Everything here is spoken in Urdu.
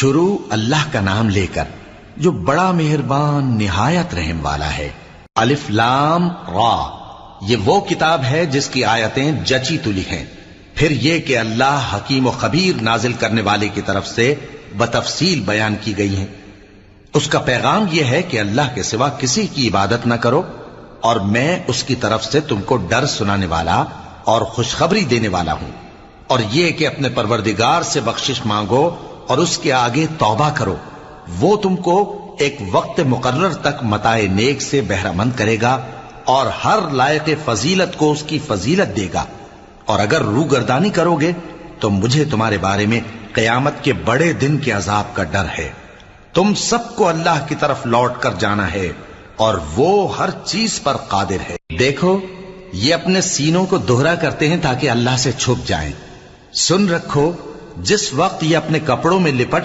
شروع اللہ کا نام لے کر جو بڑا مہربان نہایت رحم والا ہے۔ الف لام را، یہ وہ کتاب ہے جس کی آیتیں جچی تلی ہیں۔ پھر یہ کہ اللہ حکیم و خبیر نازل کرنے والے کی طرف سے بتفصیل بیان کی گئی ہیں۔ اس کا پیغام یہ ہے کہ اللہ کے سوا کسی کی عبادت نہ کرو، اور میں اس کی طرف سے تم کو ڈر سنانے والا اور خوشخبری دینے والا ہوں، اور یہ کہ اپنے پروردگار سے بخشش مانگو اور اس کے آگے توبہ کرو، وہ تم کو ایک وقت مقرر تک متاع نیک سے بہرہ مند کرے گا اور ہر لائق فضیلت کو اس کی فضیلت دے گا، اور اگر روگردانی کرو گے تو مجھے تمہارے بارے میں قیامت کے بڑے دن کے عذاب کا ڈر ہے۔ تم سب کو اللہ کی طرف لوٹ کر جانا ہے اور وہ ہر چیز پر قادر ہے۔ دیکھو یہ اپنے سینوں کو دوہرا کرتے ہیں تاکہ اللہ سے چھپ جائیں۔ سن رکھو جس وقت یہ اپنے کپڑوں میں لپٹ